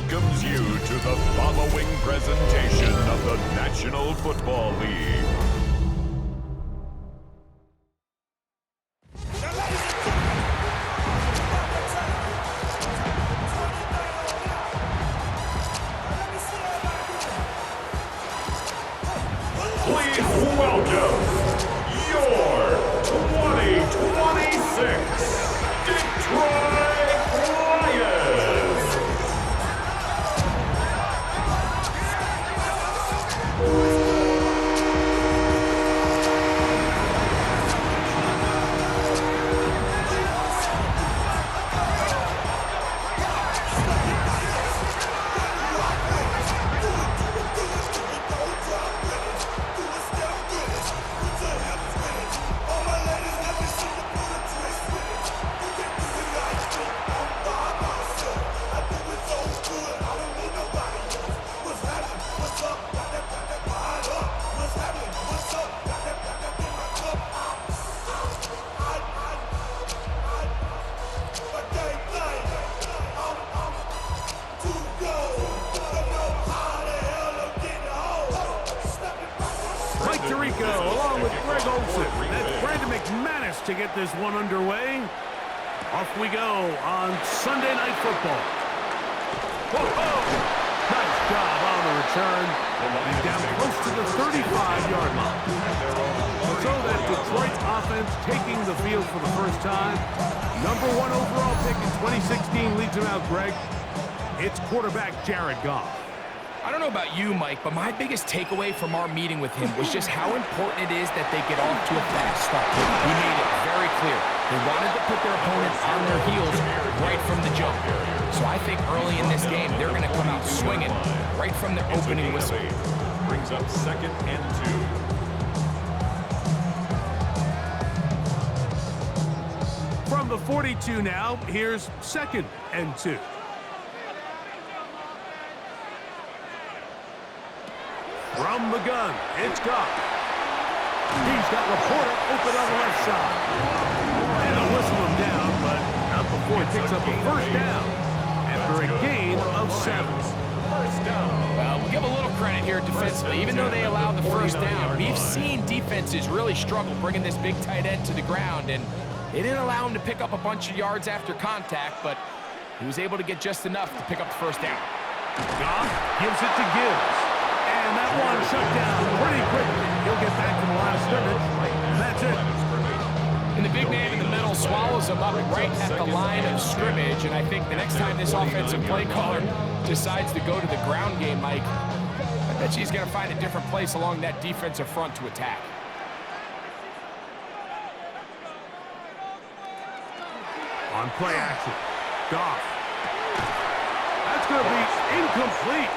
welcomes you to the following presentation of the National Football League. Please welcome your 2026 Detroit Lions. Along with Greg Olsen. That's Brandon McManus to get this one underway. Off we go on Sunday Night Football. Whoa! Nice job on the return. He's down close to the 35-yard line. So that Detroit offense taking the field for the first time. Number 1 overall pick in 2016 leads him out, Greg. It's quarterback Jared Goff. I don't know about you, Mike, but my biggest takeaway from our meeting with him was just how important it is that they get off to a fast start. He made it very clear. They wanted to put their opponent on their heels right from the jump. So I think early in this game, they're going to come out swinging right from the opening whistle. Brings up 2nd and 2. From the 42 now, here's 2nd and 2. From the gun, it's Goff. He's got Laporta open on the left side. And they'll whistle him down, but not before he picks up a first down after a gain of 7. Well, we'll give a little credit here defensively. Even though they allowed the first down, we've seen defenses really struggle bringing this big tight end to the ground, and they didn't allow him to pick up a bunch of yards after contact, but he was able to get just enough to pick up the first down. Goff gives it to Gibbs. And that one shut down pretty quickly. He'll get back to the line of scrimmage. That's it. And the big man in the middle swallows him up right at the line of scrimmage. And I think the next time this offensive play caller decides to go to the ground game, Mike, I bet you he's going to find a different place along that defensive front to attack. On play action, Goff. That's going to be incomplete.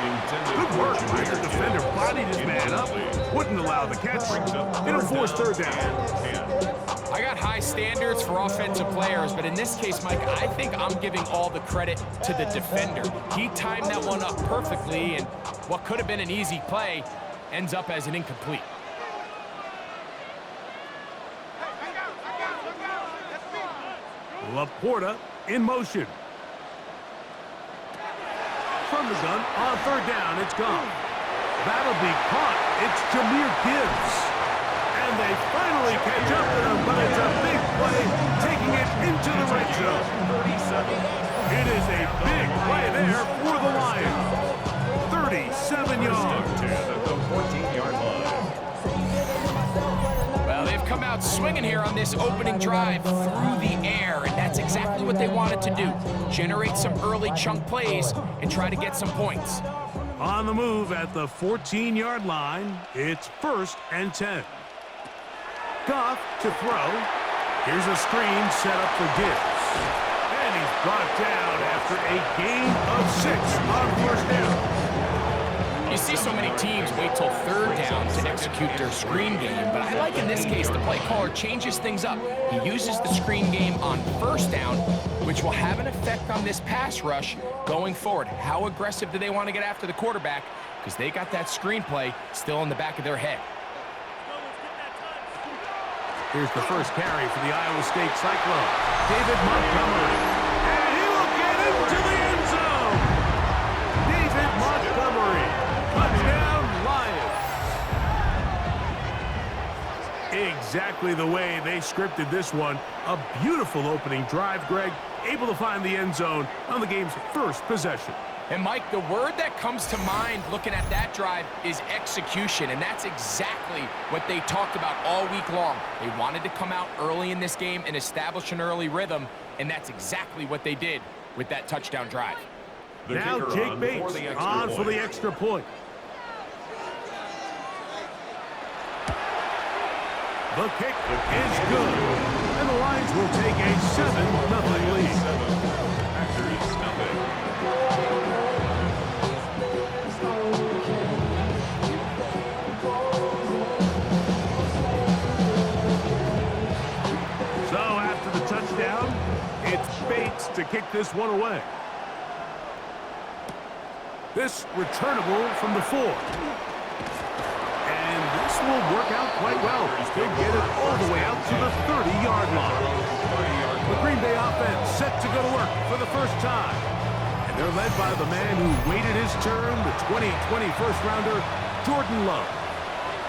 Good work by the defender. Bodied his man up. Wouldn't allow the catch. It'll force 3rd down. I got high standards for offensive players, but in this case, Mike, I think I'm giving all the credit to the defender. He timed that one up perfectly, and what could have been an easy play ends up as an incomplete. Laporta in motion. From the gun, on 3rd down, it's gone. That'll be caught. It's Jahmyr Gibbs. And they finally catch up to him, but it's a big play, taking it into the red zone. It is a big play there for the Lions. 37 yards. At the 14-yard line. Well, they've come out swinging here on this opening drive through the air, and that's exactly what they wanted to do. Generate some early chunk plays and try to get some points. On the move at the 14-yard line, it's 1st and 10. Goff to throw. Here's a screen set up for Gibbs. And he's brought down after a gain of 6 on 1st down. You see so many teams wait till 3rd down to execute their screen game, but I like in this case the play caller changes things up. He uses the screen game on 1st down, which will have an effect on this pass rush going forward. How aggressive do they want to get after the quarterback? Because they got that screenplay still in the back of their head. Here's the first carry for the Iowa State Cyclone. David Montgomery. And he will get into the end zone. exactly the way they scripted this one. A beautiful opening drive, Greg, able to find the end zone on the game's first possession. And Mike, the word that comes to mind looking at that drive is execution, and that's exactly what they talked about all week long. They wanted to come out early in this game and establish an early rhythm, and that's exactly what they did with that touchdown drive. Now Jake Bates on for the extra point. The kick is good, and the Lions will take a 7-0 lead. So after the touchdown, it's Bates to kick this one away. This returnable from the 4. And this will work out quite well. They get it all the way out to the 30-yard line. The Green Bay offense set to go to work for the first time. And they're led by the man who waited his turn, the 2020 first-rounder, Jordan Love.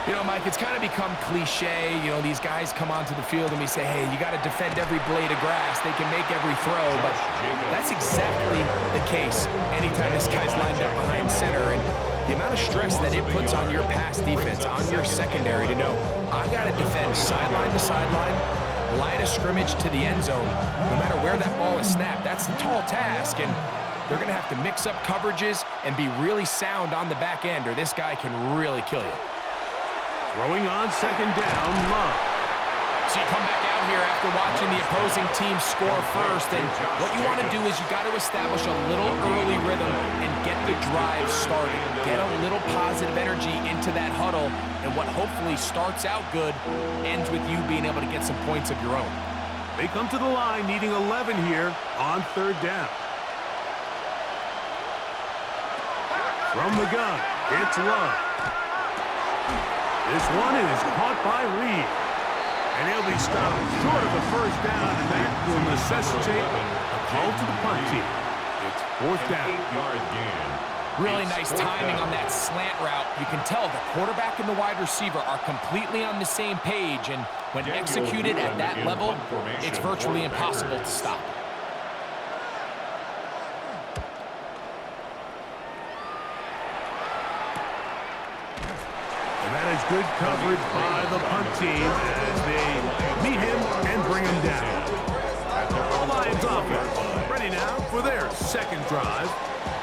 You know, Mike, it's kind of become cliche. You know, these guys come onto the field and we say, hey, you got to defend every blade of grass. They can make every throw, but that's exactly the case anytime this guy's lined up behind center. And the amount of stress that it puts on your pass defense, on your secondary to know, I got to defend sideline to sideline, line of scrimmage to the end zone. No matter where that ball is snapped, that's a tall task. And they're going to have to mix up coverages and be really sound on the back end, or this guy can really kill you. Throwing on second down, Love. So you come back out here after watching the opposing team score first, and what you want to do is you got to establish a little early rhythm and get the drive started. Get a little positive energy into that huddle, and what hopefully starts out good ends with you being able to get some points of your own. They come to the line needing 11 here on third down. From the gun, it's Love. This one is caught by Reed. And he'll be stopped short of the first down, and that will necessitate a call to the punt team. It's fourth down. Really nice timing on that slant route. You can tell the quarterback and the wide receiver are completely on the same page, and when executed at that level, it's virtually impossible to stop. That is good coverage by the punt team as they meet him and bring him down. The Lions offense ready now for their second drive.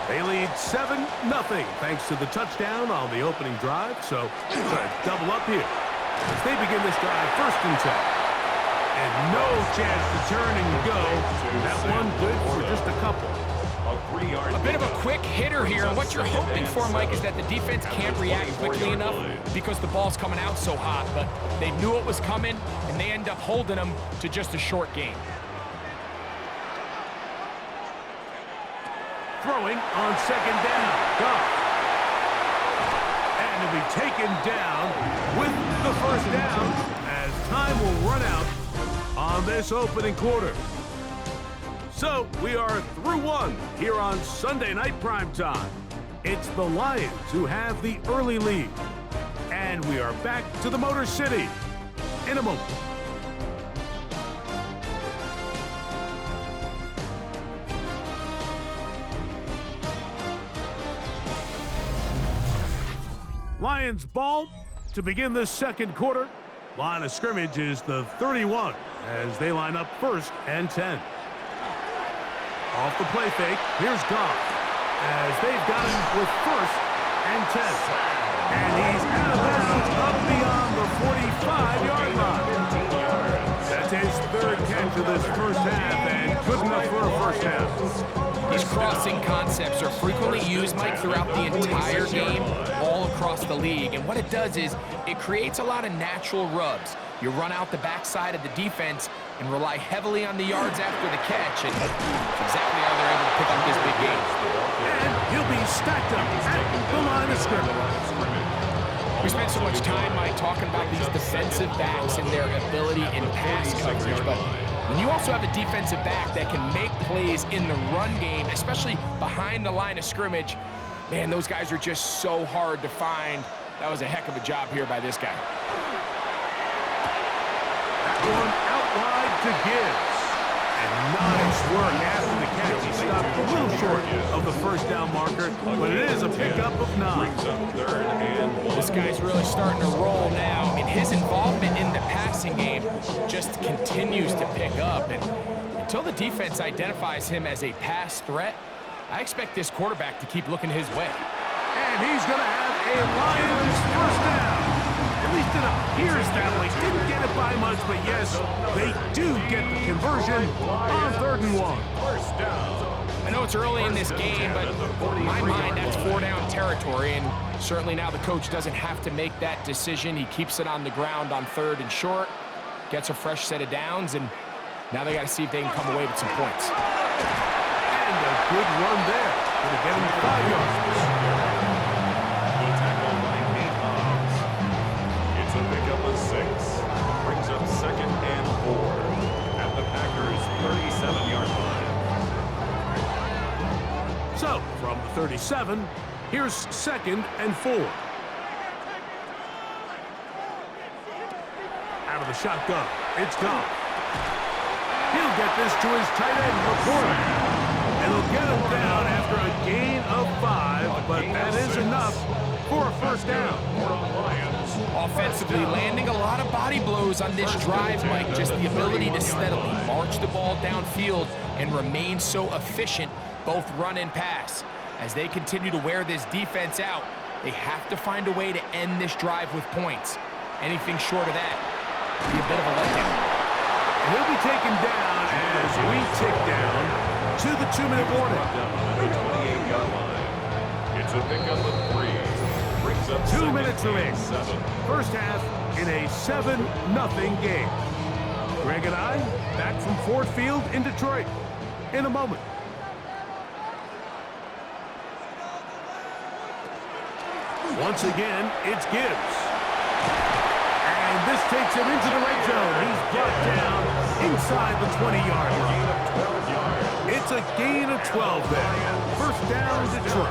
They lead 7-0 thanks to the touchdown on the opening drive. So double up here as they begin this drive first and 10. And no chance to turn and go. That one good for just a couple. A bit of a quick hitter here, and what you're hoping for, Mike, is that the defense can't react quickly enough because the ball's coming out so hot, but they knew it was coming, and they end up holding them to just a short gain. Throwing on second down, Goff. And he'll be taken down with the first down as time will run out on this opening quarter. So, we are through one here on Sunday Night Primetime. It's the Lions who have the early lead. And we are back to the Motor City in a moment. Lions ball to begin the second quarter. Line of scrimmage is the 31 as they line up first and 10. Off the play fake, here's Goff as they've got him with first and 10. And he's out of bounds up beyond the 45-yard line. That's his third catch of this first half and good enough for a first half. These crossing concepts are frequently used, Mike, throughout the entire game, all across the league. And what it does is it creates a lot of natural rubs. You run out the backside of the defense and rely heavily on the yards after the catch, and that's exactly how they're able to pick up this big game. And he'll be stacked up at the line of scrimmage. We spent so much time, Mike, talking about these defensive backs and their ability in pass coverage, but when you also have a defensive back that can make plays in the run game, especially behind the line of scrimmage, man, those guys are just so hard to find. That was a heck of a job here by this guy. one out wide to Gibbs. And nice work after the catch. He stopped a little short of the first down marker, but it is a pickup of 9. This guy's really starting to roll now. I mean, his involvement in the passing game just continues to pick up. And until the defense identifies him as a pass threat, I expect this quarterback to keep looking his way. And he's going to have a Lions first down. At least it appears that way. Didn't get it by much, but yes, they do get the conversion on 3rd and 1. First down. I know it's early in this game, but in my mind, that's 4-down territory, and certainly now the coach doesn't have to make that decision. He keeps it on the ground on 3rd and short, gets a fresh set of downs, and now they got to see if they can come away with some points. And a good run there. Going to get him 5 yards. It's a pickup of 6. Brings up 2nd and 4 at the Packers' 37-yard line. So, from the 37, here's 2nd and 4. Out of the shotgun, it's gone. He'll get this to his tight end, Laporta. And he'll get him down after a gain of 5, but that is enough for a first down. Offensively, landing a lot of body blows on this drive, Mike. Just the ability to steadily march the ball downfield and remain so efficient, both run and pass. As they continue to wear this defense out, they have to find a way to end this drive with points. Anything short of that would be a bit of a letdown. And he'll be taken down as we tick down to the 2-minute warning. The 28-yard line. It's a pickup of 3. Brings up 2 minutes remaining. 7. First half in a 7-0 game. Greg and I back from Ford Field in Detroit in a moment. Once again, it's Gibbs. And this takes him into the red zone. He's brought down inside the 20-yard line. It's a gain of 12 there. First down, Detroit.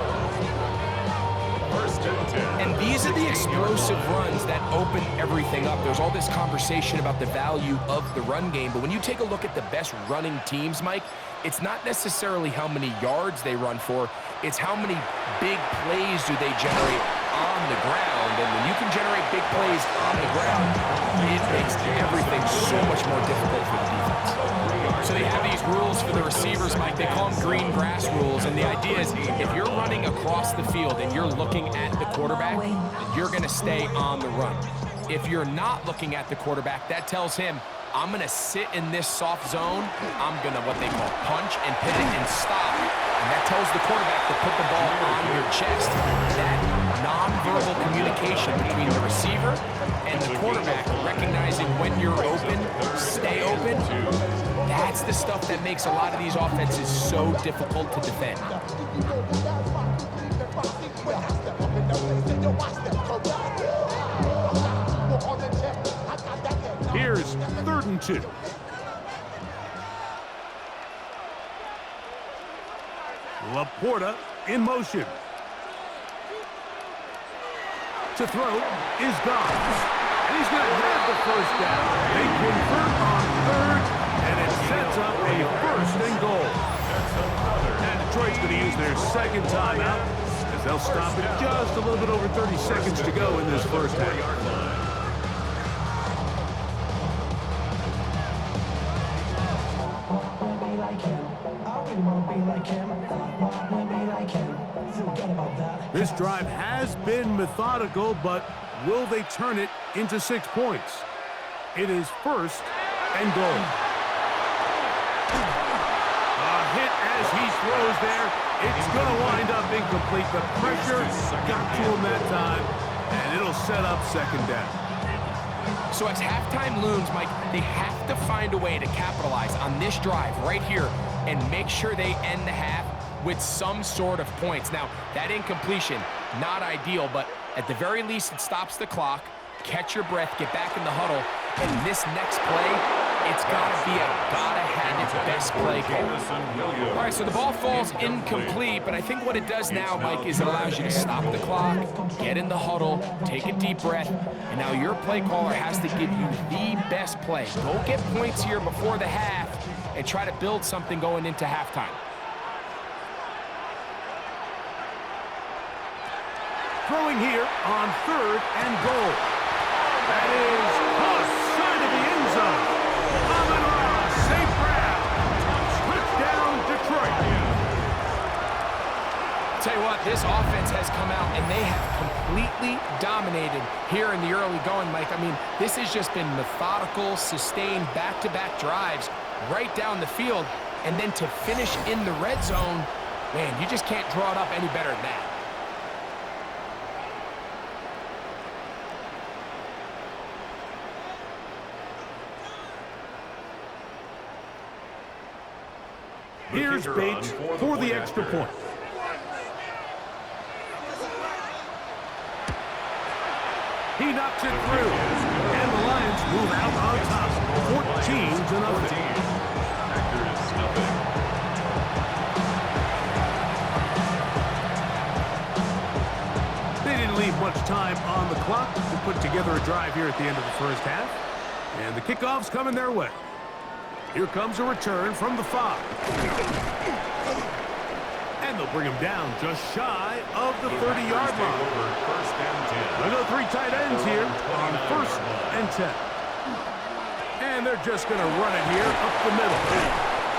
First and 10. And these are the explosive runs that open everything up. There's all this conversation about the value of the run game, but when you take a look at the best running teams, Mike, it's not necessarily how many yards they run for, it's how many big plays do they generate on the ground. And when you can generate big plays on the ground, it makes everything so much more difficult for the defense. So they have these rules for the receivers, Mike. They call them green grass rules. And the idea is if you're running across the field and you're looking at the quarterback, you're going to stay on the run. If you're not looking at the quarterback, that tells him, I'm going to sit in this soft zone. I'm going to what they call punch and pivot and stop. And that tells the quarterback to put the ball on your chest. That nonverbal communication between the receiver and the quarterback, recognizing when you're open, stay open, that's the stuff that makes a lot of these offenses so difficult to defend. Here's 3rd and 2. Laporta in motion. To throw is gone. And he's going to have the first down. They convert on 3rd, and it sets up a 1st and goal. And Detroit's going to use their 2nd timeout as they'll stop it just a little bit over 30 seconds to go in this first half. This drive has been methodical, but will they turn it into 6 points? It is 1st and goal. A hit as he throws there. It's going to wind up incomplete. The pressure got to him that time, and it'll set up 2nd down. So as halftime looms, Mike, they have to find a way to capitalize on this drive right here and make sure they end the half with some sort of points. Now, that incompletion, not ideal, but at the very least, it stops the clock, catch your breath, get back in the huddle, and this next play It's got to be a gotta-have-it best play call. All right, so the ball falls incomplete, but I think what it does now, Mike, is it allows you to stop the clock, get in the huddle, take a deep breath, and now your play caller has to give you the best play. Go get points here before the half and try to build something going into halftime. Throwing here on 3rd and goal. That is caught side of the end zone. Amon-Ra, St. Brown. Touchdown, Detroit. I'll tell you what, this offense has come out and they have completely dominated here in the early going, Mike. I mean, this has just been methodical, sustained, back-to-back drives right down the field. And then to finish in the red zone, man, you just can't draw it up any better than that. Here's Bates for the extra point. He knocks it through. And the Lions move out on top, 14-0. They didn't leave much time on the clock to put together a drive here at the end of the first half. And the kickoff's coming their way. Here comes a return from the 5. And they'll bring him down just shy of the 30-yard line. They'll go 3 tight ends here on 1st and 10. And they're just going to run it here up the middle.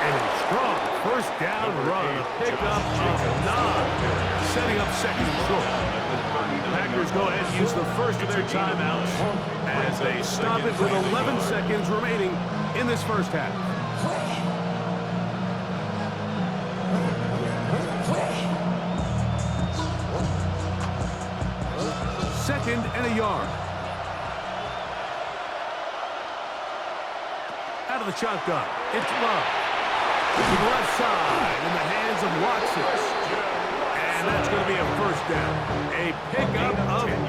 And a strong 1st down run, a pickup of 9, setting up 2nd and short. The Packers go ahead and use the first of their timeouts as they stop it with 11 seconds remaining in this first half. Second and a yard. Out of the shotgun, it's Love. To the left side in the hands of Watson. And that's going to be a 1st down. A pickup of 9.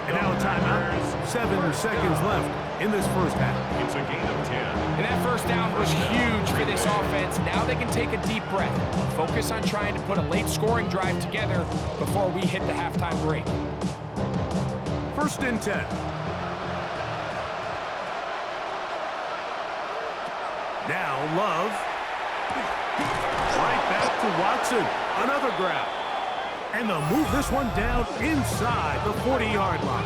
And now a timeout. 7 seconds left in this first half. It's a gain of 10. And that 1st down was huge for this offense. Now they can take a deep breath. Focus on trying to put a late scoring drive together before we hit the halftime break. 1st and 10. Now Love. Right back to Watson. Another grab. And they'll move this one down inside the 40-yard line.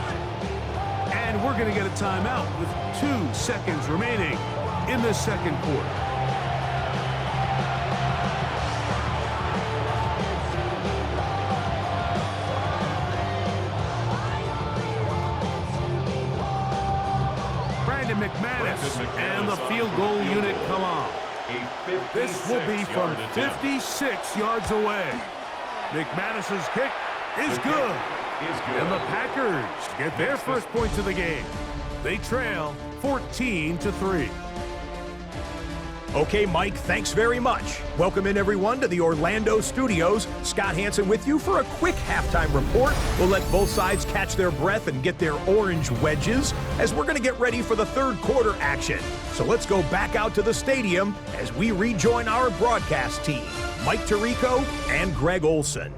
And we're going to get a timeout with 2 seconds remaining in the 2nd quarter. McManus and the field goal unit come on. This will be from 56 yards away. McManus's kick is good. And the Packers get their first points of the game. They trail 14-3. Okay, Mike, thanks very much. Welcome in, everyone, to the Orlando studios. Scott Hansen with you for a quick halftime report. We'll let both sides catch their breath and get their orange wedges as we're going to get ready for the 3rd quarter action. So let's go back out to the stadium as we rejoin our broadcast team, Mike Tirico and Greg Olson.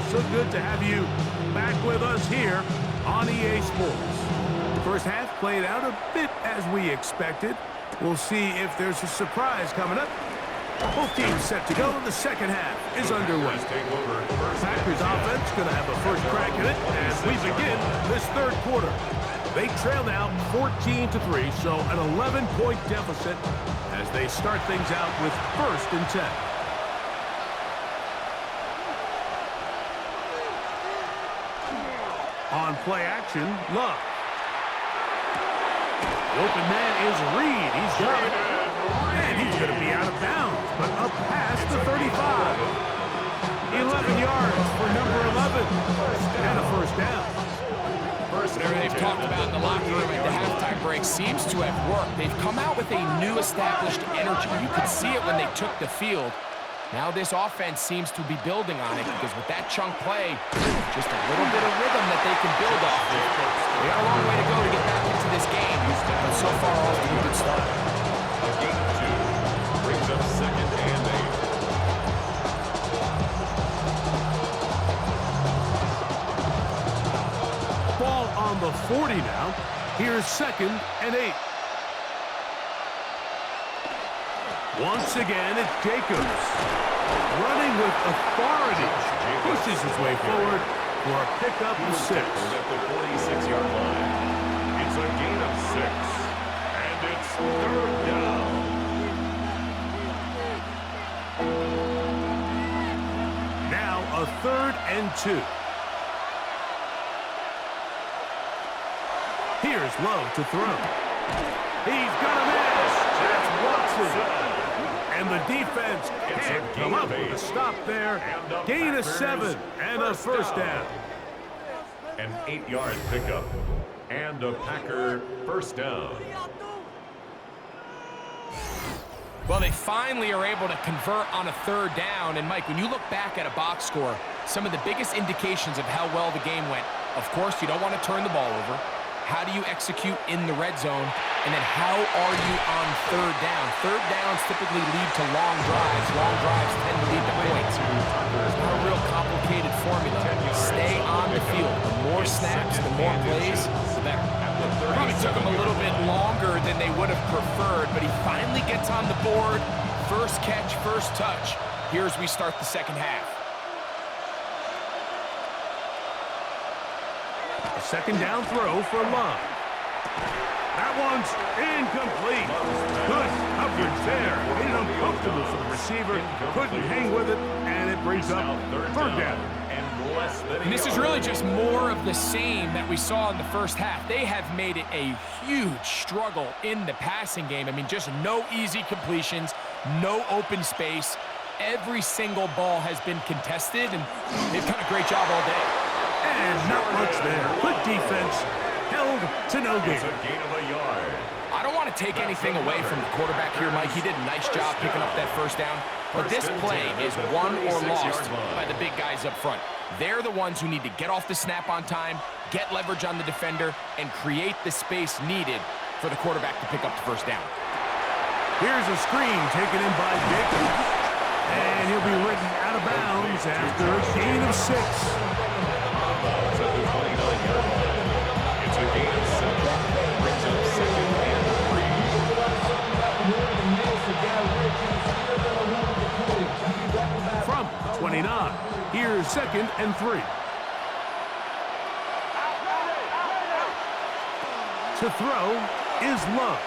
So good to have you back with us here on EA Sports. First half played out a bit as we expected. We'll see if there's a surprise coming up. Both teams set to go. The second half is underway. Packers offense going to have a first crack at it as we begin this 3rd quarter. They trail now 14-3, so an 11-point deficit as they start things out with 1st and 10. On play action, Love. The open man is Reed. He's got it. And he's going to be out of bounds, but up past the 35. 11 yards for number 11. And a first down. Whatever they've talked about in the locker room at the halftime break seems to have worked. They've come out with a new established energy. You could see it when they took the field. Now this offense seems to be building on it because with that chunk play, just a little bit of rhythm that they can build off of. They got a long way to go to get back into this game, but so far off to a good start. A gain of 2 brings up second and 8. Ball on the 40 now. Here's second and 8. Once again, it's Jacobs. Running with authority. Pushes his way forward for a pickup of 6. At the 46-yard line. It's a gain of 6. And it's third down. Now a 3rd and 2. Here's Love to throw. He's got a miss. That's Watson. And the defense can't come up with a stop there. Gain of 7 and a first down. An 8-yard pickup. And a Packer first down. Well, they finally are able to convert on a 3rd down. And, Mike, when you look back at a box score, some of the biggest indications of how well the game went, of course, you don't want to turn the ball over. How do you execute in the red zone? And then how are you on 3rd down? 3rd downs typically lead to long drives. Long drives tend to lead to points. It's not a real complicated formula. Stay on the field. The more snaps, the more plays, the better. Probably took him a little bit longer than they would have preferred, but he finally gets on the board. First catch, first touch. Here as we start the second half. A second down throw for Love. That one's incomplete. Good coverage there. Made it uncomfortable for the receiver. Couldn't hang with it, and it brings up 3rd down. And this is really just more of the same that we saw in the first half. They have made it a huge struggle in the passing game. I mean, just no easy completions, no open space. Every single ball has been contested, and they've done a great job all day. And not much there. Good defense. Held to no gain. It's a gain of a yard. I don't want to take anything away from the quarterback here, Mike. He did a nice job picking up that first down. But this play is won or lost by the big guys up front. They're the ones who need to get off the snap on time, get leverage on the defender, and create the space needed for the quarterback to pick up the first down. Here's a screen taken in by Jacobs. And he'll be ridden out of bounds after a gain of 6. It's a gain of 7. Brings up second and 3. From 29. Here's second and 3. To throw is Love.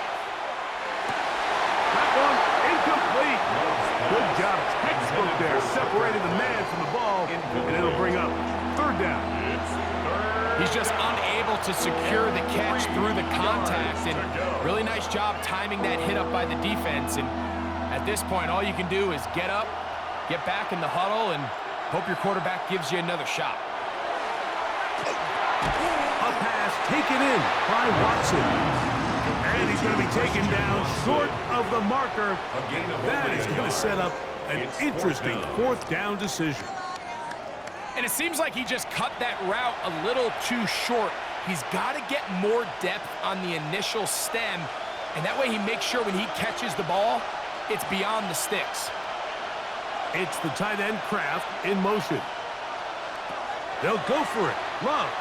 That one incomplete. Good job. Textbook there. Separating the man from the ball. And it'll bring up 3rd down. He's just unable to secure the catch through the contact, and really nice job timing that hit up by the defense. And at this point, all you can do is get up, get back in the huddle, and hope your quarterback gives you another shot. A pass taken in by Watson. And he's going to be taken down short of the marker. That is going to set up an interesting 4th down decision. And it seems like he just cut that route a little too short. He's got to get more depth on the initial stem, and that way he makes sure when he catches the ball, it's beyond the sticks. It's the tight end Kraft in motion. They'll go for it. Love.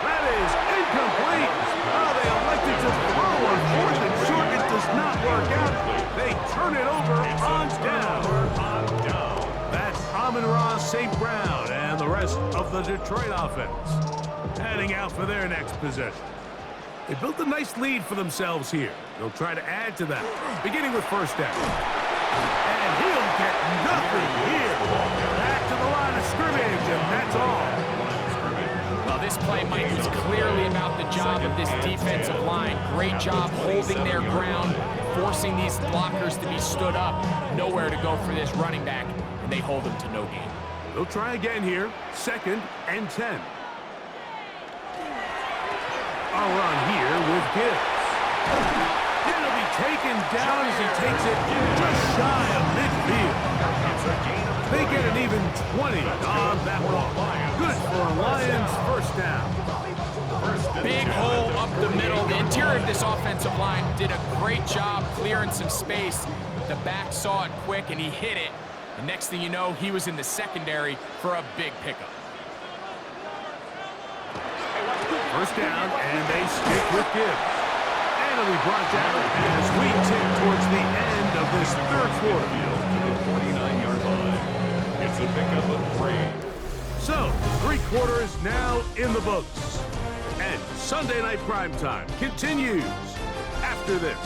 That is incomplete. Oh, they elected to throw on 4th and short. It does not work out. They turn it over on down. That's Amon-Ra St. Brown and the rest of the Detroit offense heading out for their next possession. They built a nice lead for themselves here. They'll try to add to that, beginning with first down. And he'll get nothing here. Back to the line of scrimmage, and that's all. Well, this play, Mike, was clearly about the job of this defensive line. Great job holding their ground, forcing these blockers to be stood up. Nowhere to go for this running back. and they hold him to no gain. They'll try again here. 2nd and 10. A run here with Gibbs. It'll be taken down as he takes it just shy of midfield. They get an even 20 on that ball. Good for a Lions first down. Big hole up the middle. The interior of this offensive line did a great job clearing some space. The back saw it quick, and he hit it. The next thing you know, he was in the secondary for a big pickup. First down, and they stick with Gibbs. And it'll be brought down as we tick towards the end of this third quarter. To the 49-yard line. It's a pickup of 3. So, 3 quarters now in the books. And Sunday Night Primetime continues after this.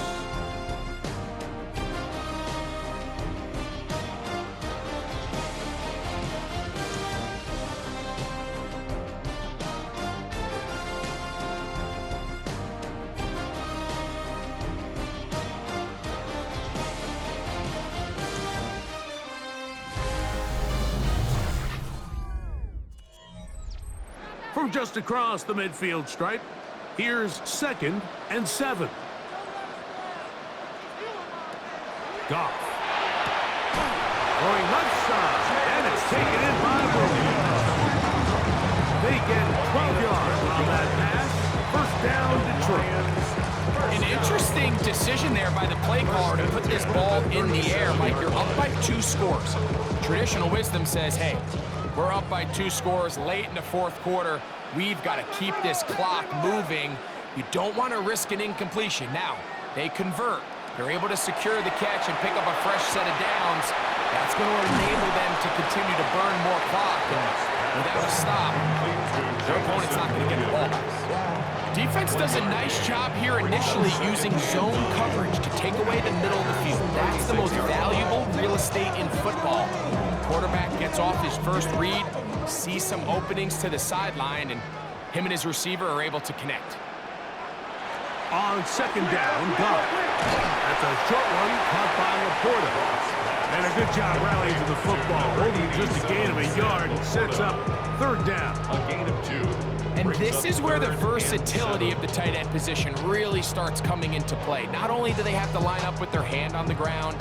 From just across the midfield stripe, here's 2nd and 7. Goff. Going left side, and it's taken in by Williams. They get 12 yards on that pass. First down, Detroit. An interesting decision there by the play caller to put this ball in the air. Mike, you're up by 2 scores. Traditional wisdom says, hey, we're up by 2 scores late in the 4th quarter. We've got to keep this clock moving. You don't want to risk an incompletion. Now, they convert. They're able to secure the catch and pick up a fresh set of downs. That's going to enable them to continue to burn more clock. And without a stop, their opponent's not going to get the ball. Defense does a nice job here initially using zone coverage to take away the middle of the field. That's the most valuable real estate in football. Quarterback gets off his first read, sees some openings to the sideline, and him and his receiver are able to connect. On 2nd down, Goff. That's a short one caught by Laporta. And a good job rallying to the football, holding just a gain of a yard and sets up 3rd down. A gain of 2. And this is where the versatility of the tight end position really starts coming into play. Not only do they have to line up with their hand on the ground,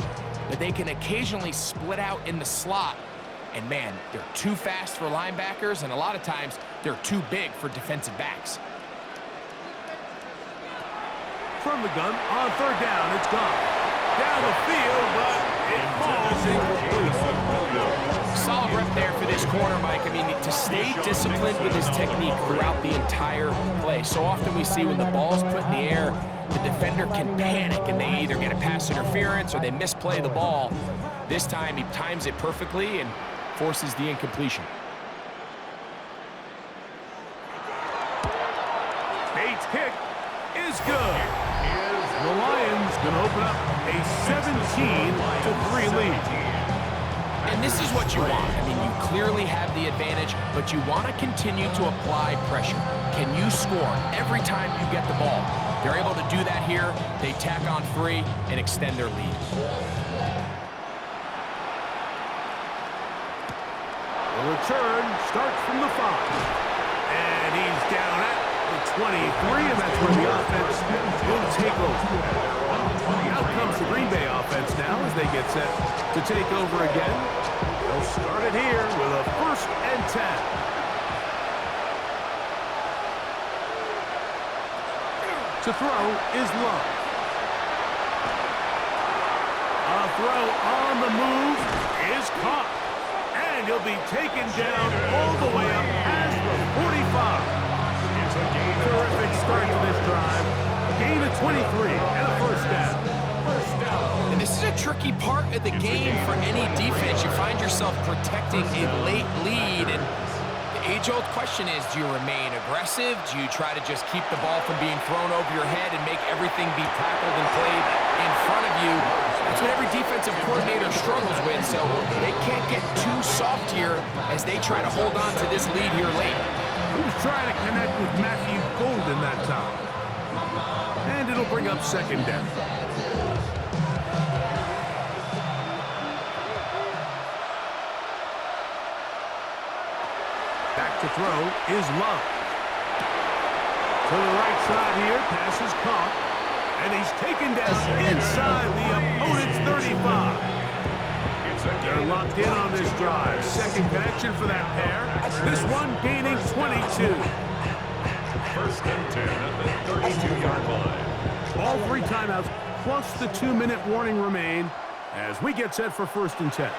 but they can occasionally split out in the slot. And man, they're too fast for linebackers, and a lot of times they're too big for defensive backs. From the gun, on 3rd down, it's Goff. Down the field, but it falls incomplete. Solid rep there for this corner, Mike. I mean, to stay disciplined with his technique throughout the entire play. So often we see when the ball's put in the air, the defender can panic and they either get a pass interference or they misplay the ball. This time he times it perfectly and forces the incompletion. Bates' kick is good. The Lions going to open up a 17-3 lead. And this is what you want. I mean, you clearly have the advantage, but you want to continue to apply pressure. Can you score every time you get the ball? They're able to do that here. They tack on 3 and extend their lead. The return starts from the 5. And he's down at the 23, and that's where the offense will take over. Out comes the Green Bay offense now as they get set to take over again. They'll start it here with a 1st and 10. To throw is Love. A throw on the move is caught. And he'll be taken down all the way up past the 45. Terrific start to this drive. Gain of 23 and a 1st down. And this is a tricky part of the game for any defense. You find yourself protecting a late lead, and the age-old question is, do you remain aggressive? Do you try to just keep the ball from being thrown over your head and make everything be tackled and played in front of you? That's what every defensive coordinator struggles with, so they can't get too soft here as they try to hold on to this lead here late. Who's trying to connect with Matthew Golden that time? And it'll bring up 2nd down. throw is Love. To the right side here, pass is caught. And he's taken down inside the opponent's 35. They're locked in on this drive. Second connection for that pair. This one gaining 22. First and 10 at the 32-yard line. All three timeouts plus the 2-minute warning remain as we get set for first and 10. Oh,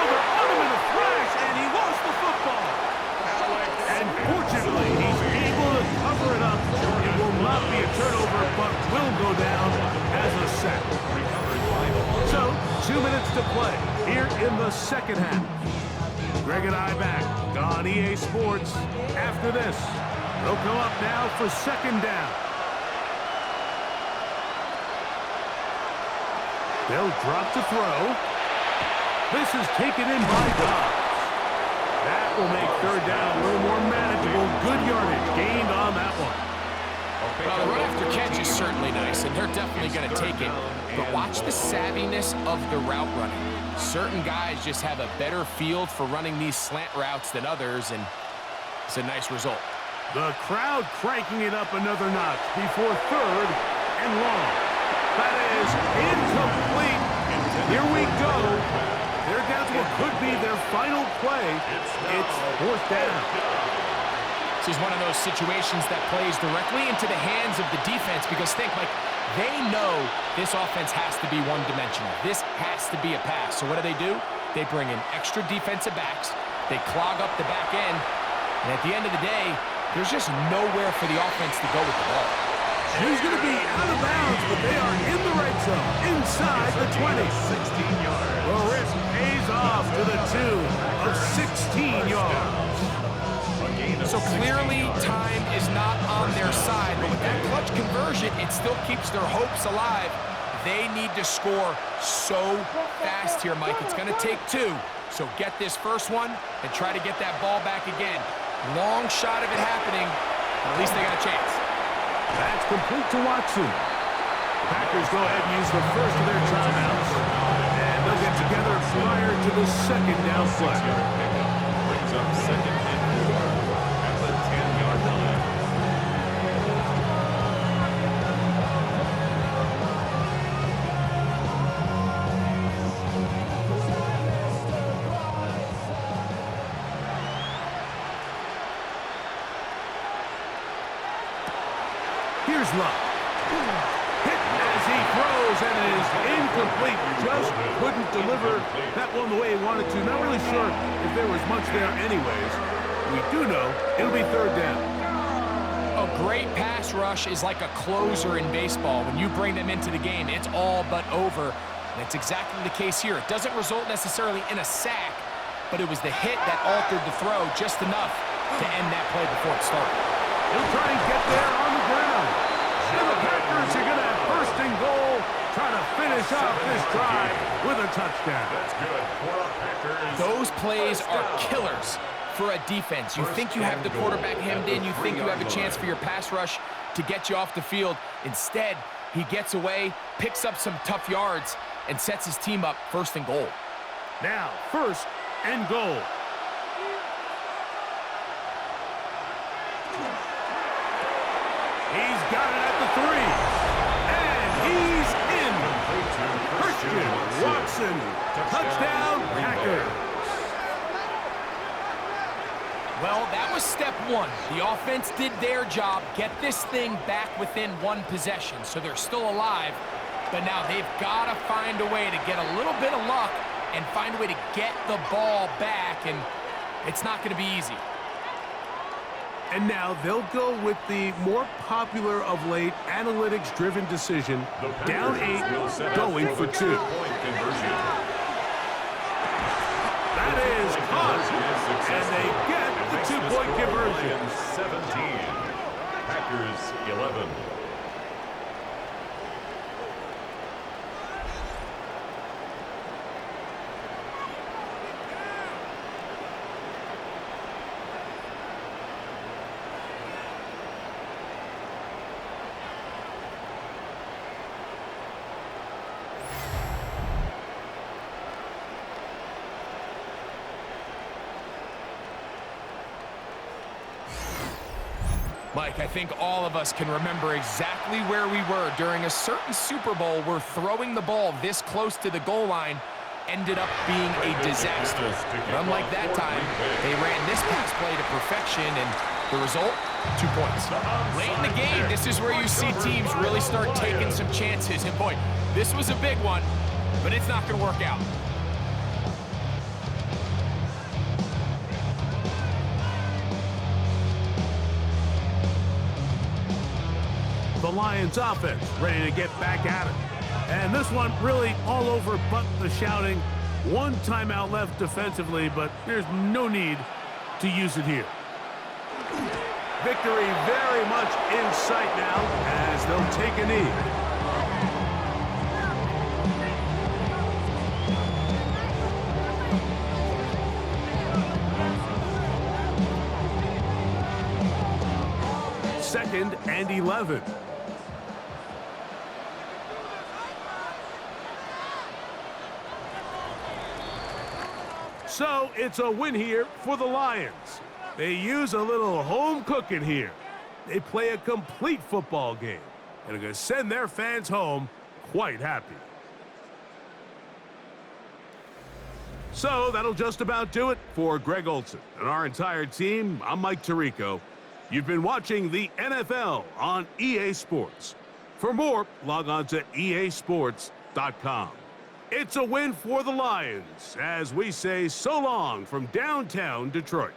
they're on him in a flash, and he lost the football. And fortunately, he's able to cover it up. It will not be a turnover, but will go down as a sack. So, 2 minutes to play here in the second half. Greg and I back on EA Sports. After this, they'll come up now for second down. They'll drop to throw. This is taken in by Dobbs. That will make third down a little more manageable. Good yardage gained on that one. Well, the run after catch is certainly nice, and they're definitely going to take it. But watch the savviness of the route running. Certain guys just have a better field for running these slant routes than others, and it's a nice result. The crowd cranking it up another notch before third and long. That is incomplete. Here we go. They're down to what could be their final play. It's fourth down. This is one of those situations that plays directly into the hands of the defense because think, like, they know this offense has to be one-dimensional. This has to be a pass. So what do? They bring in extra defensive backs. They clog up the back end. And at the end of the day, there's just nowhere for the offense to go with the ball. And he's going to be out of bounds, but they are in the red zone, inside the 20. 16 yards. The risk pays off to the tune of 16 yards. So clearly time is not on their side, but with that clutch conversion, it still keeps their hopes alive. They need to score so fast here, Mike. It's going to take two. So get this first one and try to get that ball back again. Long shot of it happening, but at least they got a chance. That's complete to Watson. Packers go ahead and use the first of their timeouts. And they'll get together prior to the second down play. Brings up second and 4 at the 10-yard line. Here's Love. Hit as he throws, and it is incomplete. Just couldn't deliver that one the way he wanted to. Not really sure if there was much there anyways. We do know it'll be third down. A great pass rush is like a closer in baseball. When you bring them into the game, it's all but over. And it's exactly the case here. It doesn't result necessarily in a sack, but it was the hit that altered the throw just enough to end that play before it started. He'll try and get there on the ground. And the Packers are going to have first and goal, trying to finish off this drive with a touchdown. That's good for the Packers. Those plays are killers for a defense. You think you have the quarterback hemmed in. You think you have a chance for your pass rush to get you off the field. Instead, he gets away, picks up some tough yards, and sets his team up first and goal. Now, first and goal. He's got it at the 3. And he's in. Christian Watson. Touchdown, Packers. Well, that was step one. The offense did their job, get this thing back within one possession, so they're still alive. But now they've got to find a way to get a little bit of luck and find a way to get the ball back, and it's not going to be easy. And now they'll go with the more popular of late analytics-driven decision. Down 8, going for 2. That is caught, and they get the 2-point conversion. 17. Packers 11. Mike, I think all of us can remember exactly where we were during a certain Super Bowl where throwing the ball this close to the goal line ended up being a disaster. But unlike that time, they ran this pass play to perfection, and the result, 2 points. Late in the game, this is where you see teams really start taking some chances. And boy, this was a big one, but it's not going to work out. The Lions offense ready to get back at it. And this one really all over but the shouting. One timeout left defensively, but there's no need to use it here. Victory very much in sight now as they'll take a knee. Second and 11. So it's a win here for the Lions. They use a little home cooking here. They play a complete football game and are going to send their fans home quite happy. So that'll just about do it for Greg Olson and our entire team. I'm Mike Tirico. You've been watching the NFL on EA Sports. For more, log on to easports.com. It's a win for the Lions as we say so long from downtown Detroit.